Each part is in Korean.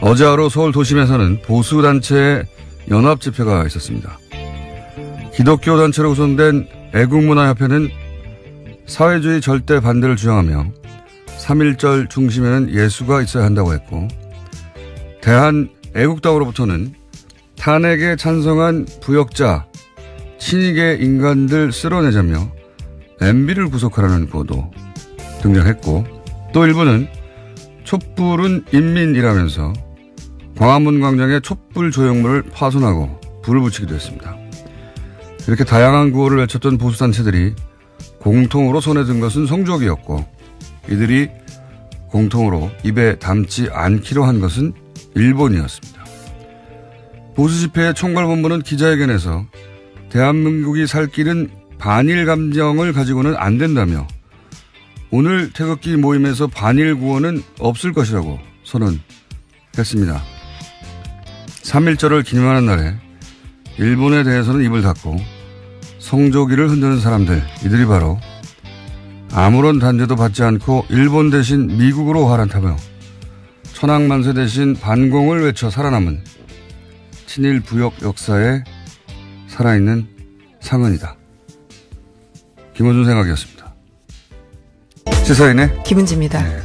어제 하루 서울 도심에서는 보수단체의 연합집회가 있었습니다. 기독교 단체로 구성된 애국문화협회는 사회주의 절대 반대를 주장하며 3.1절 중심에는 예수가 있어야 한다고 했고, 대한애국당으로부터는 탄핵에 찬성한 부역자, 친이계 인간들 쓸어내자며 MB를 구속하라는 구호도 등장했고, 또 일부는 촛불은 인민이라면서 광화문 광장에 촛불 조형물을 파손하고 불을 붙이기도 했습니다. 이렇게 다양한 구호를 외쳤던 보수단체들이 공통으로 손에 든 것은 성조기였고, 이들이 공통으로 입에 담지 않기로 한 것은 일본이었습니다. 보수집회의 총괄본부는 기자회견에서 대한민국이 살 길은 반일 감정을 가지고는 안 된다며 오늘 태극기 모임에서 반일 구호는 없을 것이라고 선언했습니다. 3.1절을 기념하는 날에 일본에 대해서는 입을 닫고 성조기를 흔드는 사람들, 이들이 바로 아무런 단죄도 받지 않고 일본 대신 미국으로 화란타며 천황만세 대신 반공을 외쳐 살아남은 친일 부역 역사에 살아있는 상흔이다. 김원준 생각이었습니다. 시사인의 김은지입니다. 네.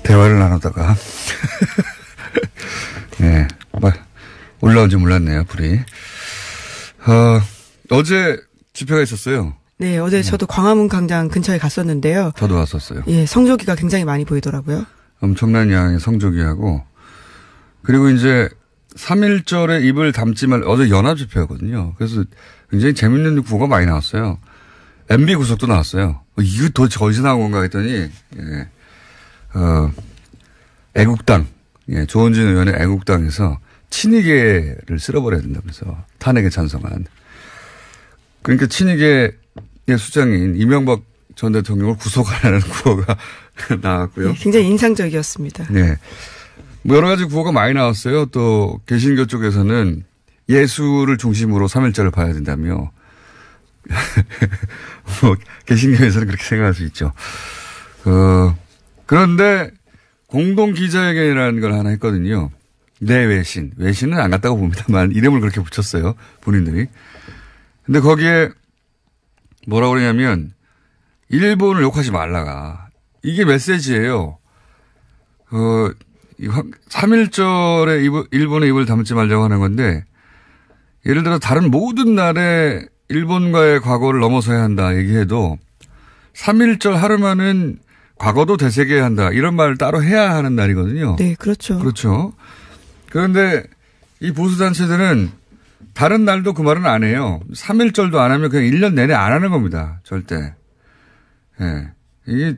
대화를 나누다가 네, 올라온지 몰랐네요, 불이. 어제 집회가 있었어요. 네, 어제 저도 광화문 광장 근처에 갔었는데요. 저도 왔었어요. 예, 성조기가 굉장히 많이 보이더라고요. 엄청난 양의 성조기하고, 그리고 이제 3.1절에 입을 담지 말, 어제 연합 집회였거든요. 그래서 굉장히 재밌는 구호가 많이 나왔어요. MB 구속도 나왔어요. 이거 도대체 어디서 나온 건가 했더니, 예, 애국당, 예, 조원진 의원의 애국당에서 친이계를 쓸어버려야 된다면서 탄핵에 찬성한. 그러니까 친이계의 수장인 이명박 전 대통령을 구속하라는 구호가 나왔고요. 네, 굉장히 인상적이었습니다. 네. 뭐 여러 가지 구호가 많이 나왔어요. 또 개신교 쪽에서는 예수를 중심으로 3.1절을 봐야 된다며. 뭐 개신교에서는 그렇게 생각할 수 있죠. 그런데 공동 기자회견이라는 걸 하나 했거든요. 내 외신. 외신은 안 갔다고 봅니다만 이름을 그렇게 붙였어요. 본인들이. 근데 거기에 뭐라고 그러냐면 일본을 욕하지 말라가. 이게 메시지예요. 3.1절에 일본의 입을 담지 말자고 하는 건데, 예를 들어 다른 모든 날에 일본과의 과거를 넘어서야 한다 얘기해도 3.1절 하루만은 과거도 되새겨야 한다, 이런 말을 따로 해야 하는 날이거든요. 네, 그렇죠. 그렇죠. 그런데 이 보수단체들은 다른 날도 그 말은 안 해요. 3.1절도 안 하면 그냥 1년 내내 안 하는 겁니다. 절대. 예. 이게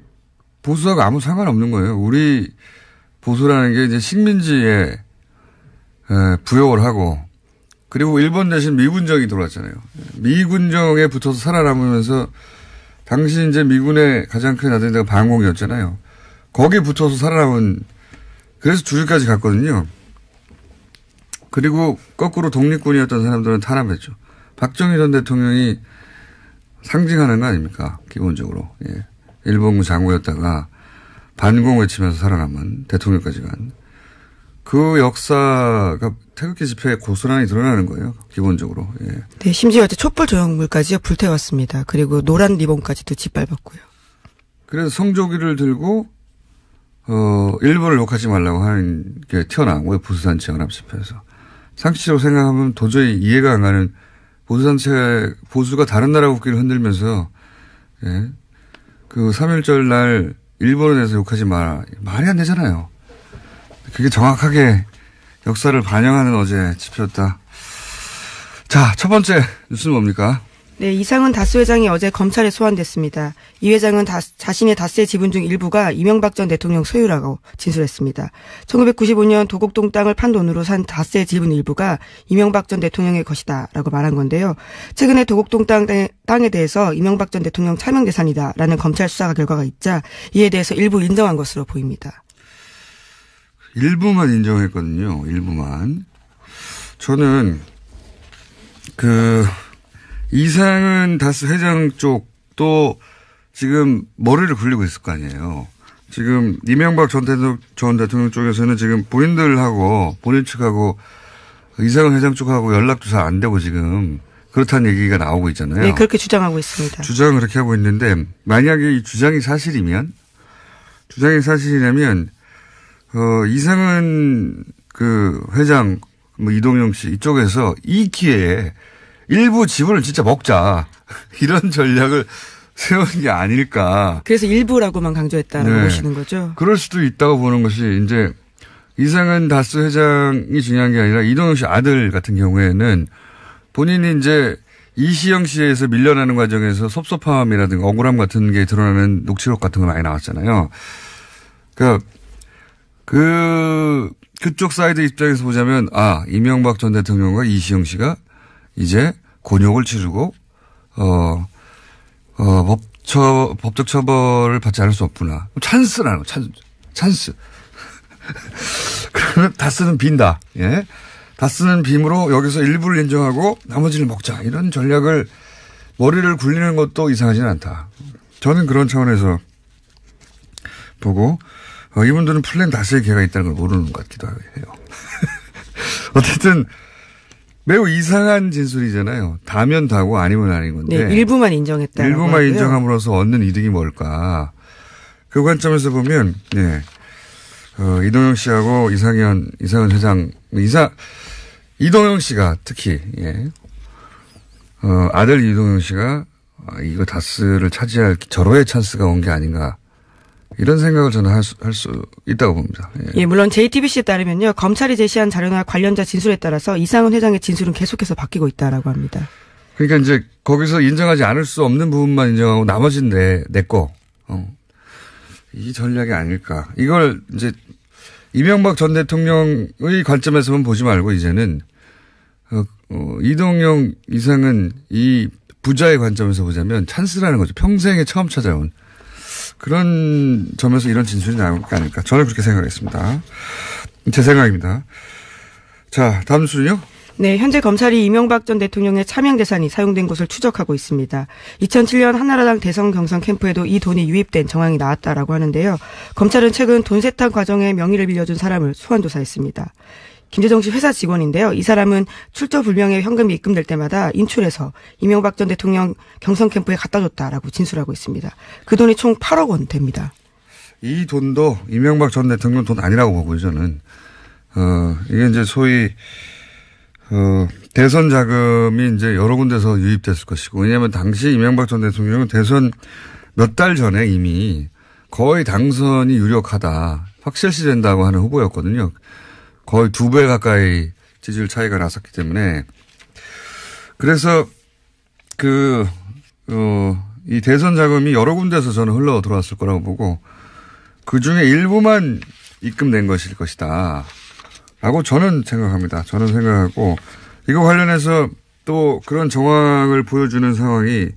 보수하고 아무 상관없는 거예요. 우리 보수라는 게 이제 식민지에 부역을 하고, 그리고 일본 대신 미군정이 들어왔잖아요. 미군정에 붙어서 살아남으면서 당시 이제 미군의 가장 큰 아들이 반공이었잖아요. 거기에 붙어서 살아남은, 그래서 주일까지 갔거든요. 그리고 거꾸로 독립군이었던 사람들은 탄압했죠. 박정희 전 대통령이 상징하는 거 아닙니까? 기본적으로. 예. 일본군 장군이었다가 반공 외치면서 살아남은 대통령까지 간. 그 역사가 태극기 집회에 고스란히 드러나는 거예요. 기본적으로. 예. 네, 심지어 어제 촛불 조형물까지 불태웠습니다. 그리고 노란 리본까지도 짓밟았고요. 그래서 성조기를 들고 일본을 욕하지 말라고 하는 게 튀어나온 거예요. 보수단체 연합집회에서. 상식적으로 생각하면 도저히 이해가 안 가는, 보수단체, 보수가 다른 나라 국기를 흔들면서, 예. 그 3.1절 날 일본에 대해서 욕하지 마라. 말이 안 되잖아요. 그게 정확하게 역사를 반영하는 어제 집회였다. 자, 첫 번째 뉴스는 뭡니까? 네, 이상은 다스 회장이 어제 검찰에 소환됐습니다. 이 회장은 자신의 다스의 지분 중 일부가 이명박 전 대통령 소유라고 진술했습니다. 1995년 도곡동 땅을 판 돈으로 산 다스의 지분 일부가 이명박 전 대통령의 것이다라고 말한 건데요. 최근에 도곡동 땅에 대해서 이명박 전 대통령 차명 재산이다라는 검찰 수사 결과가 있자 이에 대해서 일부 인정한 것으로 보입니다. 일부만 인정했거든요. 일부만. 저는 이상은 다스 회장 쪽도 지금 머리를 굴리고 있을 거 아니에요. 지금 이명박 전 대통령 쪽에서는 지금 본인들하고 본인 측하고 이상은 회장 쪽하고 연락도 잘 안 되고 지금 그렇다는 얘기가 나오고 있잖아요. 네, 그렇게 주장하고 있습니다. 주장을 그렇게 하고 있는데 만약에 이 주장이 사실이라면 이상은 그 회장 뭐 이동영 씨 이쪽에서 이 기회에 일부 지분을 진짜 먹자 이런 전략을 세운 게 아닐까. 그래서 일부라고만 강조했다라고 네. 보시는 거죠. 그럴 수도 있다고 보는 것이 이제 이상은 다스 회장이 중요한 게 아니라 이동영 씨 아들 같은 경우에는 본인이 이제 이시영 씨에서 밀려나는 과정에서 섭섭함이라든가 억울함 같은 게 드러나는 녹취록 같은 거 많이 나왔잖아요. 그러니까 그쪽 사이드 입장에서 보자면 이명박 전 대통령과 이시영 씨가 이제 곤욕을 치르고 법적 처벌을 받지 않을 수 없구나. 찬스라는 거, 찬스. 그러면 다스는 빈다. 예. 다스는 빔으로 여기서 일부를 인정하고 나머지를 먹자. 이런 전략을 머리를 굴리는 것도 이상하지는 않다. 저는 그런 차원에서 보고 이분들은 플랜 다스의 개가 있다는 걸 모르는 것 같기도 해요. 어쨌든 매우 이상한 진술이잖아요. 다면 다고 아니면 아닌 건데. 네, 일부만 인정했다. 일부만 인정함으로써 얻는 이득이 뭘까. 그 관점에서 보면 네. 이동영 씨하고 이상은 회장, 이동영 씨가 특히, 예. 아들 이동영 씨가 이거 다스를 차지할 절호의 찬스가 온 게 아닌가. 이런 생각을 저는 할 수 있다고 봅니다. 예, 물론 JTBC에 따르면요. 검찰이 제시한 자료나 관련자 진술에 따라서 이상은 회장의 진술은 계속해서 바뀌고 있다라고 합니다. 그러니까 이제 거기서 인정하지 않을 수 없는 부분만 인정하고 나머지는 내 거. 이 전략이 아닐까. 이걸 이제 이명박 전 대통령의 관점에서만 보지 말고 이제는 이동영 이상은 이 부자의 관점에서 보자면 찬스라는 거죠. 평생에 처음 찾아온 그런 점에서 이런 진술이 나올 게 아닐까. 저는 그렇게 생각했습니다. 제 생각입니다. 자, 다음 순요. 네, 현재 검찰이 이명박 전 대통령의 차명 재산이 사용된 것을 추적하고 있습니다. 2007년 한나라당 대선 경선 캠프에도 이 돈이 유입된 정황이 나왔다라고 하는데요. 검찰은 최근 돈 세탁 과정에 명의를 빌려준 사람을 소환 조사했습니다. 김재정 씨 회사 직원인데요. 이 사람은 출처 불명의 현금이 입금될 때마다 인출해서 이명박 전 대통령 경선 캠프에 갖다 줬다라고 진술하고 있습니다. 그 돈이 총 8억 원 됩니다. 이 돈도 이명박 전 대통령 돈 아니라고 보고요, 저는. 이게 이제 소위 대선 자금이 이제 여러 군데서 유입됐을 것이고, 왜냐하면 당시 이명박 전 대통령은 대선 몇 달 전에 이미 거의 당선이 유력하다, 확실시된다고 하는 후보였거든요. 거의 2배 가까이 지지율 차이가 났었기 때문에. 그래서 이 대선 자금이 여러 군데서 저는 흘러 들어왔을 거라고 보고, 그 중에 일부만 입금된 것일 것이다. 라고 저는 생각합니다. 저는 생각하고, 이거 관련해서 또 그런 정황을 보여주는 상황이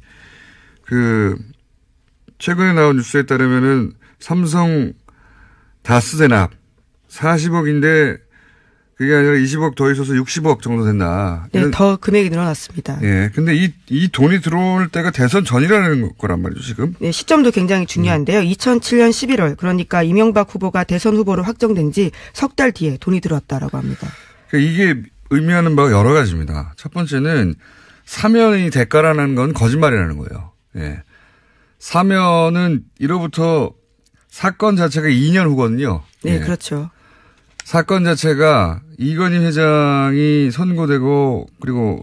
최근에 나온 뉴스에 따르면은 삼성 다스 대납 40억인데 그게 아니라 20억 더 있어서 60억 정도 된다. 네, 더 금액이 늘어났습니다. 예. 근데 이 돈이 들어올 때가 대선 전이라는 거란 말이죠, 지금. 네, 시점도 굉장히 중요한데요. 2007년 11월, 그러니까 이명박 후보가 대선 후보로 확정된 지 석 달 뒤에 돈이 들어왔다라고 합니다. 그러니까 이게 의미하는 바가 여러 가지입니다. 첫 번째는 사면이 대가라는 건 거짓말이라는 거예요. 예. 사면은 이로부터 사건 자체가 2년 후거든요. 네, 예. 그렇죠. 사건 자체가 이건희 회장이 선고되고 그리고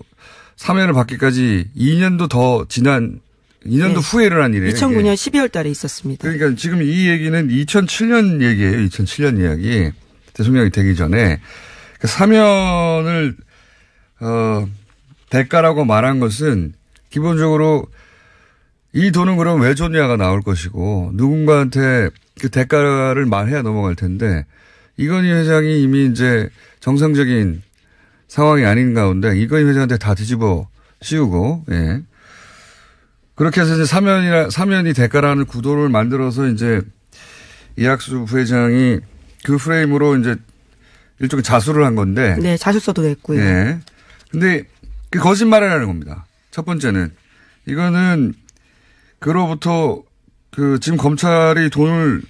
사면을 받기까지 2년도 더 지난 2년도 네. 후에 일어난 일이에요. 2009년 12월 달에 있었습니다. 그러니까 지금 이 얘기는 2007년 얘기예요. 2007년 이야기. 대통령이 되기 전에. 사면을 대가라고 말한 것은 기본적으로 이 돈은 그럼 왜 줬냐가 나올 것이고 누군가한테 그 대가를 말해야 넘어갈 텐데 이건희 회장이 이미 이제 정상적인 상황이 아닌 가운데 이건희 회장한테 다 뒤집어 씌우고, 예. 그렇게 해서 이제 사면이 대가라는 구도를 만들어서 이제 이학수 부회장이 그 프레임으로 이제 일종의 자수를 한 건데. 네, 자수서도 냈고요. 예. 근데 그 거짓말이라는 겁니다. 첫 번째는. 이거는 그로부터 지금 검찰이 돈을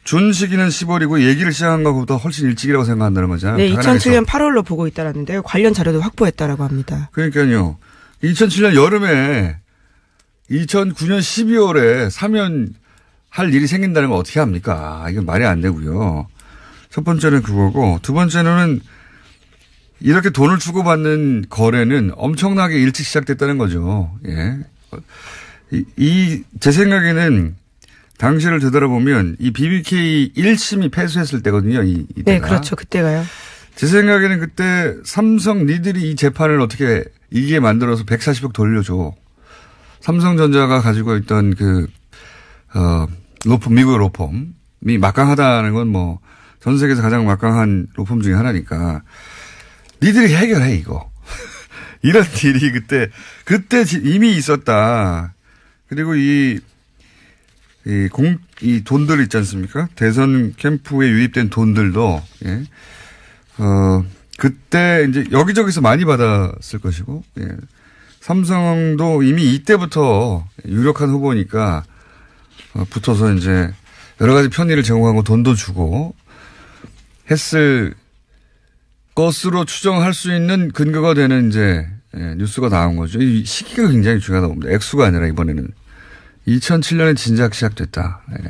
준 시기는 10월이고 얘기를 시작한 것보다 훨씬 일찍이라고 생각한다는 거잖아요. 네, 2007년 8월로 보고 있다라는데요. 관련 자료도 확보했다라고 합니다. 그러니까요. 2007년 여름에 2009년 12월에 사면 할 일이 생긴다는 걸 어떻게 합니까? 이건 말이 안 되고요. 첫 번째는 그거고, 두 번째는 이렇게 돈을 주고받는 거래는 엄청나게 일찍 시작됐다는 거죠. 예. 제 생각에는 당시를 되돌아보면 이 BBK 1심이 패소했을 때거든요. 이때가. 네, 그렇죠. 그때가요. 제 생각에는 그때 삼성 니들이 이 재판을 어떻게 이기게 만들어서 140억 돌려줘. 삼성전자가 가지고 있던 로펌, 미국의 로펌이 막강하다는 건 뭐 전 세계에서 가장 막강한 로펌 중에 하나니까 니들이 해결해 이거. 이런 일이 그때 이미 있었다. 그리고 이 돈들 있지 않습니까? 대선 캠프에 유입된 돈들도, 예. 그때 이제 여기저기서 많이 받았을 것이고, 예. 삼성도 이미 이때부터 유력한 후보니까, 붙어서 이제 여러 가지 편의를 제공하고 돈도 주고 했을 것으로 추정할 수 있는 근거가 되는 이제, 예, 뉴스가 나온 거죠. 이 시기가 굉장히 중요하다고 봅니다. 액수가 아니라 이번에는. 2007년에 진작 시작됐다. 예.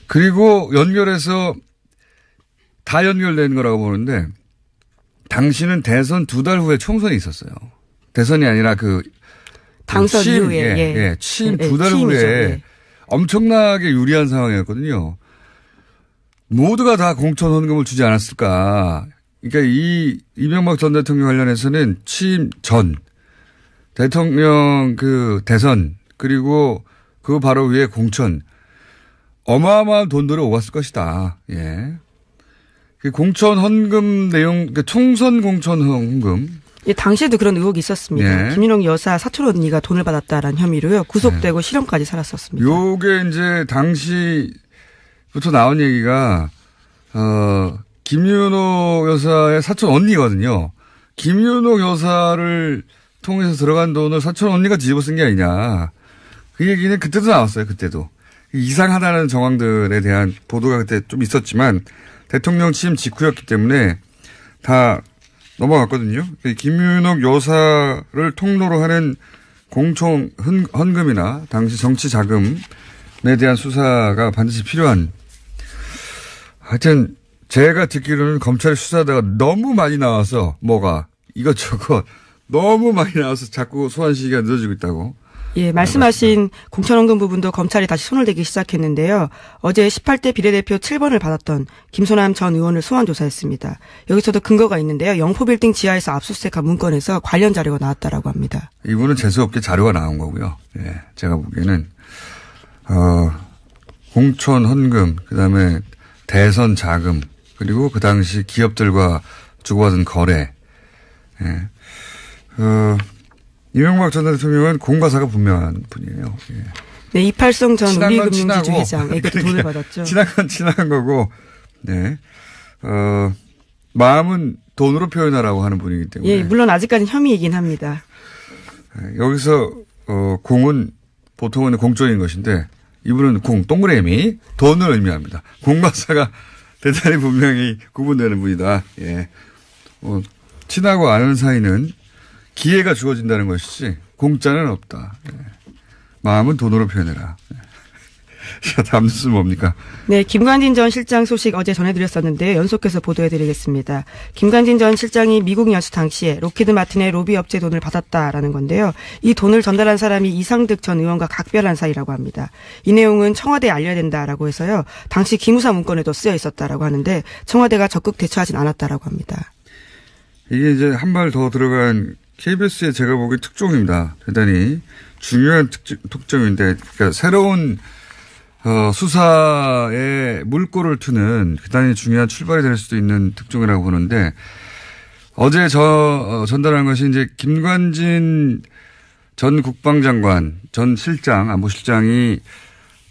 그리고 연결해서 다 연결된 거라고 보는데 당시는 대선 2달 후에 총선이 있었어요. 대선이 아니라 당선 이후에. 예. 취임 2달 후에 예. 엄청나게 유리한 상황이었거든요. 모두가 다 공천 헌금을 주지 않았을까. 그러니까 이명박 전 대통령 관련해서는 취임 전 대통령 대선 그리고 그 바로 위에 공천 어마어마한 돈들이 오갔을 것이다. 예. 그 공천 헌금 내용, 총선 공천 헌금. 예, 당시에도 그런 의혹이 있었습니다. 예. 김윤옥 여사 사촌 언니가 돈을 받았다라는 혐의로요. 구속되고 실형까지 살았었습니다. 요게 이제 당시부터 나온 얘기가 김윤옥 여사의 사촌 언니거든요. 김윤옥 여사를 통해서 들어간 돈을 사촌 언니가 뒤집어 쓴 게 아니냐. 그 얘기는 그때도 나왔어요. 그때도. 이상하다는 정황들에 대한 보도가 그때 좀 있었지만 대통령 취임 직후였기 때문에 다 넘어갔거든요. 김윤옥 여사를 통로로 하는 공천 헌금이나 당시 정치 자금에 대한 수사가 반드시 필요한. 하여튼 제가 듣기로는 검찰이 수사하다가 너무 많이 나와서 이것저것 너무 많이 나와서 자꾸 소환 시기가 늦어지고 있다고. 예, 말씀하신 공천헌금 부분도 검찰이 다시 손을 대기 시작했는데요. 어제 18대 비례대표 7번을 받았던 김소남 전 의원을 소환 조사했습니다. 여기서도 근거가 있는데요. 영포빌딩 지하에서 압수수색한 문건에서 관련 자료가 나왔다라고 합니다. 이분은 재수없게 자료가 나온 거고요. 예, 제가 보기에는 공천 헌금, 그다음에 대선 자금, 그리고 그 당시 기업들과 주고받은 거래. 예. 이명박 전 대통령은 공과사가 분명한 분이에요. 예. 네, 이팔성 전 우리금융지주 회장에게 돈을 받았죠. 친한 건 친한 거고, 네. 마음은 돈으로 표현하라고 하는 분이기 때문에. 예, 물론 아직까지는 혐의이긴 합니다. 여기서, 공은 보통은 공적인 것인데, 이분은 동그라미, 돈을 의미합니다. 공과사가 대단히 분명히 구분되는 분이다. 예. 친하고 아는 사이는 기회가 주어진다는 것이지 공짜는 없다. 예. 마음은 돈으로 표현해라. 자, 다음 뉴스는 뭡니까? 네, 김관진 전 실장 소식 어제 전해드렸었는데 연속해서 보도해드리겠습니다. 김관진 전 실장이 미국 연수 당시에 로키드 마틴의 로비 업체 돈을 받았다라는 건데요. 이 돈을 전달한 사람이 이상득 전 의원과 각별한 사이라고 합니다. 이 내용은 청와대에 알려야 된다라고 해서요. 당시 기무사 문건에도 쓰여 있었다라고 하는데 청와대가 적극 대처하진 않았다라고 합니다. 이게 이제 한 발 더 들어간 KBS의 제가 보기엔 특종입니다. 대단히 중요한 특종인데, 그러니까 새로운 수사에 물꼬를 트는 대단히 중요한 출발이 될 수도 있는 특종이라고 보는데, 어제 전달한 것이 이제 김관진 전 국방장관, 전 실장, 안보실장이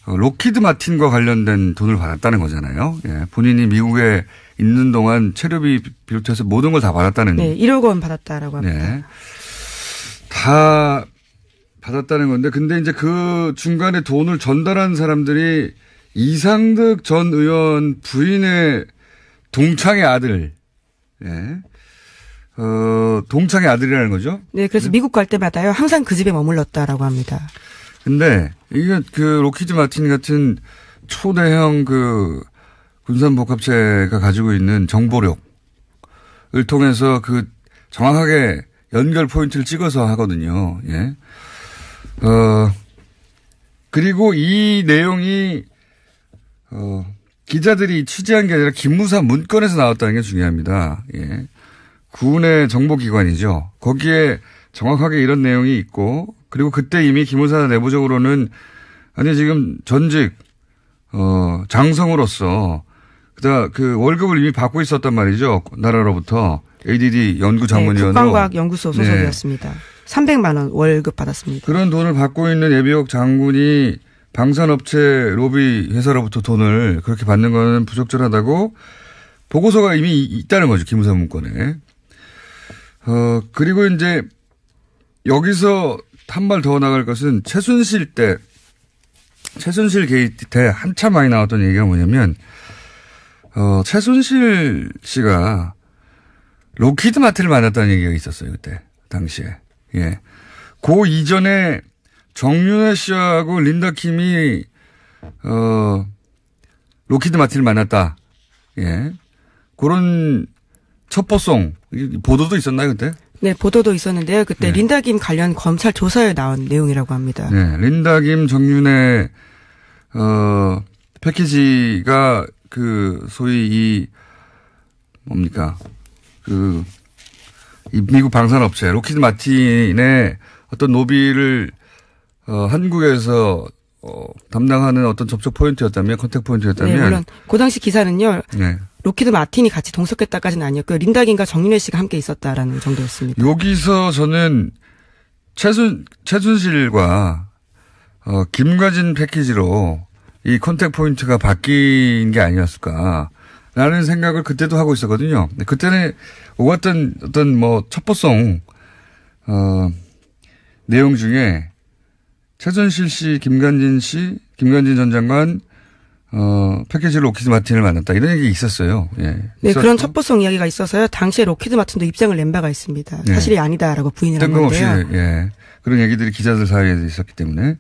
로키드 마틴과 관련된 돈을 받았다는 거잖아요. 예, 본인이 미국에 있는 동안 체류비 비롯해서 모든 걸 다 받았다는. 네, 1억 원 받았다라고 합니다. 네. 다 받았다는 건데, 근데 이제 그 중간에 돈을 전달한 사람들이 이상득 전 의원 부인의 동창의 아들, 예. 동창의 아들이라는 거죠? 네, 그래서 미국 갈 때마다요, 항상 그 집에 머물렀다라고 합니다. 근데, 이게 로키드 마틴 같은 초대형 군산복합체가 가지고 있는 정보력을 통해서 정확하게 연결 포인트를 찍어서 하거든요. 예. 그리고 이 내용이, 기자들이 취재한 게 아니라 기무사 문건에서 나왔다는 게 중요합니다. 예. 군의 정보기관이죠. 거기에 정확하게 이런 내용이 있고, 그리고 그때 이미 기무사 내부적으로는, 지금 전직, 장성으로서, 월급을 이미 받고 있었단 말이죠. 나라로부터. ADD 연구장문위원으로. 네, 국방과학연구소 소속이었습니다. 네. 300만 원 월급 받았습니다. 그런 돈을 받고 있는 예비역 장군이 방산업체 로비 회사로부터 돈을 그렇게 받는 건 부적절하다고 보고서가 이미 있다는 거죠. 기무사 문건에. 그리고 이제 여기서 한 발 더 나갈 것은 최순실 게이트 때 한참 많이 나왔던 얘기가 뭐냐면, 최순실 씨가 로키드 마틴을 만났다는 얘기가 있었어요. 그때, 당시에. 예. 그 이전에 정윤회 씨하고 린다 킴이, 로키드 마틴을 만났다. 예. 그런 첩보송, 보도도 있었나요, 그때? 네, 보도도 있었는데요. 그때 네. 린다 김 관련 검찰 조사에 나온 내용이라고 합니다. 네. 린다 김 정윤회, 패키지가 소위 이 미국 방산업체, 로키드 마틴의 어떤 노비를, 한국에서, 담당하는 어떤 접촉 포인트였다면, 컨택 포인트였다면. 네, 물론, 그 당시 기사는요. 네. 로키드 마틴이 같이 동석했다까지는 아니었고요. 린다긴과 정윤회 씨가 함께 있었다라는 정도였습니다. 여기서 저는 최순실과, 김과진 패키지로 이 컨택 포인트가 바뀐 게 아니었을까. 라는 생각을 그때도 하고 있었거든요. 그때는 오갔던 어떤 첩보송, 내용 중에 최순실 씨, 김관진 전 장관, 패키지 로키드 마틴을 만났다. 이런 얘기 있었어요. 예. 네, 그런 첩보송 이야기가 있어서요. 당시에 로키드 마틴도 입장을 낸 바가 있습니다. 네. 사실이 아니다라고 부인을 한 건데요. 뜬금없이, 예. 그런 얘기들이 기자들 사이에 있었기 때문에.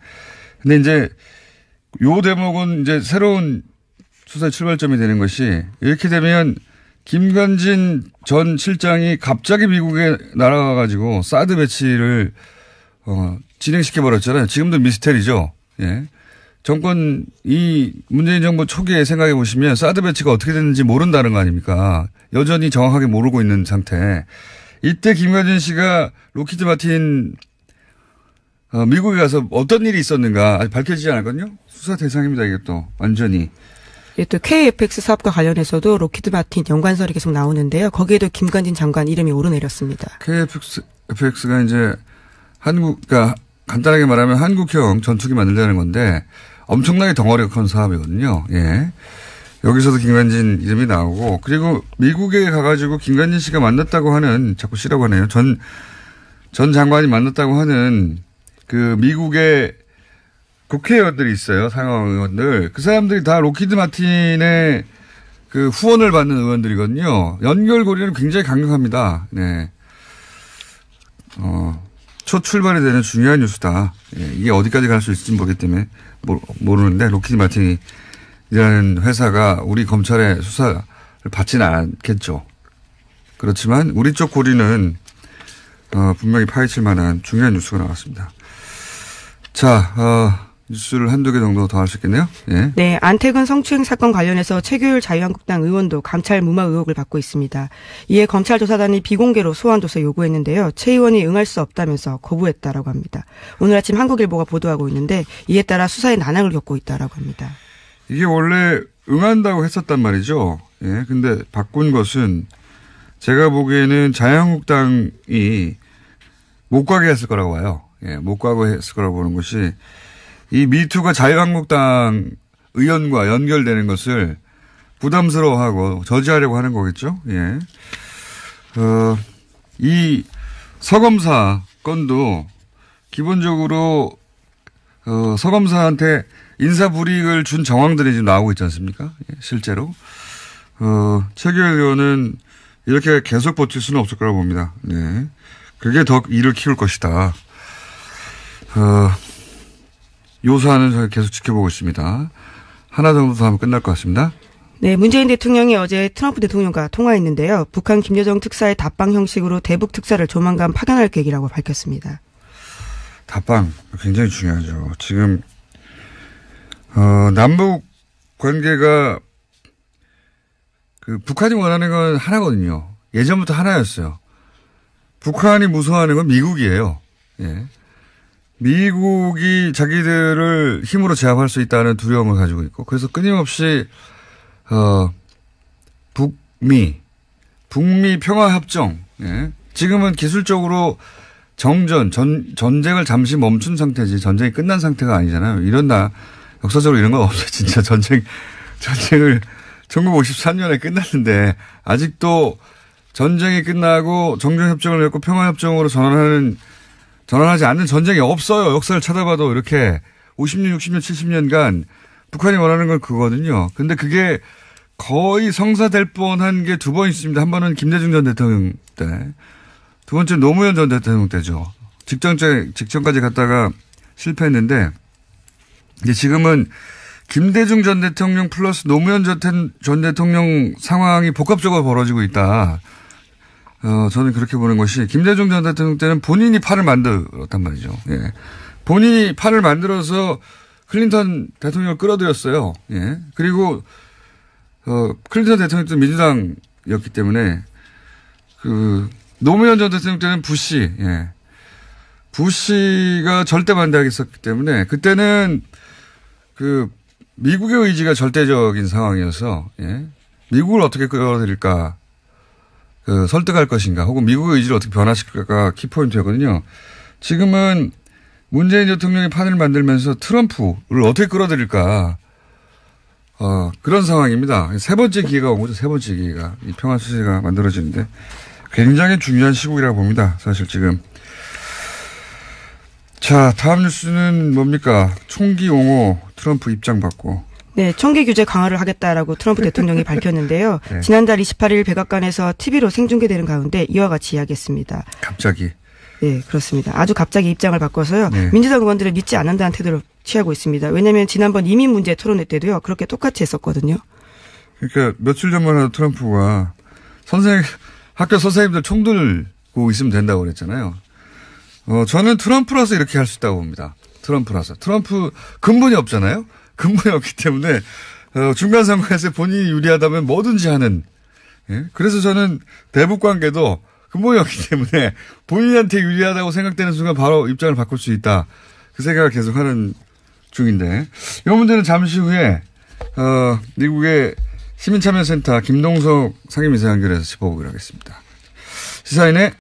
근데 이제 요 대목은 이제 새로운 수사의 출발점이 되는 것이 이렇게 되면 김관진 전 실장이 갑자기 미국에 날아가가지고 사드 배치를 진행시켜버렸잖아요. 지금도 미스테리죠. 예. 이 문재인 정부 초기에 생각해 보시면 사드 배치가 어떻게 됐는지 모른다는 거 아닙니까? 여전히 정확하게 모르고 있는 상태. 이때 김관진 씨가 로키드 마틴 미국에 가서 어떤 일이 있었는가 아직 밝혀지지 않았거든요. 수사 대상입니다. 이게 또 완전히. 예, 또 KFX 사업과 관련해서도 로키드 마틴 연관설이 계속 나오는데요. 거기에도 김관진 장관 이름이 오르내렸습니다. KFX가 이제 그러니까 간단하게 말하면 한국형 전투기 만들자는 건데 엄청나게 덩어리가 큰 사업이거든요. 예. 여기서도 김관진 이름이 나오고 그리고 미국에 가가지고 김관진 씨가 만났다고 하는 자꾸 씨라고 하네요. 전 장관이 만났다고 하는 미국의 국회의원들이 있어요. 상하원 의원들. 그 사람들이 다 로키드 마틴의 후원을 받는 의원들이거든요. 연결고리는 굉장히 강력합니다. 네. 첫 출발이 되는 중요한 뉴스다. 예, 이게 어디까지 갈 수 있을지 모르기 때문에 모르는데 로키드 마틴이라는 회사가 우리 검찰의 수사를 받지는 않겠죠. 그렇지만 우리 쪽 고리는 분명히 파헤칠 만한 중요한 뉴스가 나왔습니다. 자, 뉴스를 한두 개 정도 더 할 수 있겠네요. 예. 네, 안태근 성추행 사건 관련해서 최규일 자유한국당 의원도 감찰 무마 의혹을 받고 있습니다. 이에 검찰 조사단이 비공개로 소환 조사 요구했는데요. 최 의원이 응할 수 없다면서 거부했다라고 합니다. 오늘 아침 한국일보가 보도하고 있는데 이에 따라 수사에 난항을 겪고 있다라고 합니다. 이게 원래 응한다고 했었단 말이죠. 예, 근데 바꾼 것은 제가 보기에는 자유한국당이 못 가게 했을 거라고 봐요. 예, 못 가게 했을 거라고 보는 것이 이 미투가 자유한국당 의원과 연결되는 것을 부담스러워하고 저지하려고 하는 거겠죠. 예. 이 서검사 건도 기본적으로 서검사한테 인사불이익을 준 정황들이 지금 나오고 있지 않습니까? 실제로. 최규현 의원은 이렇게 계속 버틸 수는 없을 거라고 봅니다. 네. 그게 더 일을 키울 것이다. 요 사안은 저희 계속 지켜보고 있습니다. 하나 정도 더 하면 끝날 것 같습니다. 네, 문재인 대통령이 어제 트럼프 대통령과 통화했는데요. 북한 김여정 특사의 답방 형식으로 대북 특사를 조만간 파견할 계획이라고 밝혔습니다. 답방 굉장히 중요하죠. 지금 남북 관계가 북한이 원하는 건 하나거든요. 예전부터 하나였어요. 북한이 무서워하는 건 미국이에요. 예. 미국이 자기들을 힘으로 제압할 수 있다는 두려움을 가지고 있고, 그래서 끊임없이 북미 평화협정, 예. 지금은 기술적으로 전쟁을 잠시 멈춘 상태지 전쟁이 끝난 상태가 아니잖아요. 역사적으로 이런 건 없어요. 진짜 전쟁을 1953년에 끝났는데 아직도 전쟁이 끝나고 정전협정을 맺고 평화협정으로 전환하지 않는 전쟁이 없어요. 역사를 찾아봐도 이렇게 50년, 60년, 70년간 북한이 원하는 건 그거거든요. 근데 그게 거의 성사될 뻔한 게 두 번 있습니다. 한 번은 김대중 전 대통령 때, 두 번째 노무현 전 대통령 때죠. 직전까지 갔다가 실패했는데, 이제 지금은 김대중 전 대통령 플러스 노무현 전 대통령 상황이 복합적으로 벌어지고 있다. 저는 그렇게 보는 것이, 김대중 전 대통령 때는 본인이 판을 만들었단 말이죠. 예. 본인이 판을 만들어서 클린턴 대통령을 끌어들였어요. 예. 그리고, 클린턴 대통령도 민주당이었기 때문에, 노무현 전 대통령 때는 부시, 예. 부시가 절대 반대하겠었기 때문에, 그때는 미국의 의지가 절대적인 상황이어서, 예. 미국을 어떻게 끌어들일까, 설득할 것인가, 혹은 미국의 의지를 어떻게 변화시킬까가 키포인트였거든요. 지금은 문재인 대통령이 판을 만들면서 트럼프를 어떻게 끌어들일까, 그런 상황입니다. 세 번째 기회가 온 거죠. 세 번째 기회가. 이 평화 추세가 만들어지는데 굉장히 중요한 시국이라고 봅니다. 사실 지금. 자, 다음 뉴스는 뭡니까? 총기 옹호 트럼프 입장 받고. 네, 총기 규제 강화를 하겠다라고 트럼프 대통령이 밝혔는데요. 네. 지난달 28일 백악관에서 TV로 생중계되는 가운데 이와 같이 이야기했습니다. 갑자기. 네, 그렇습니다. 아주 갑자기 입장을 바꿔서요. 네. 민주당 의원들을 믿지 않는다는 태도를 취하고 있습니다. 왜냐하면 지난번 이민 문제 토론회 때도요. 그렇게 똑같이 했었거든요. 그러니까 며칠 전만 해도 트럼프가 학교 선생님들 총 들고 있으면 된다고 그랬잖아요. 저는 트럼프라서 이렇게 할 수 있다고 봅니다. 트럼프 근본이 없잖아요. 근본이 없기 때문에 중간 선거에서 본인이 유리하다면 뭐든지 하는. 예? 그래서 저는 대북 관계도 근본이 없기 때문에 본인한테 유리하다고 생각되는 순간 바로 입장을 바꿀 수 있다. 그 생각을 계속 하는 중인데, 이 문제는 잠시 후에 미국의 시민참여센터 김동석 상임이사 연결해서 짚어보기로 하겠습니다. 시사인의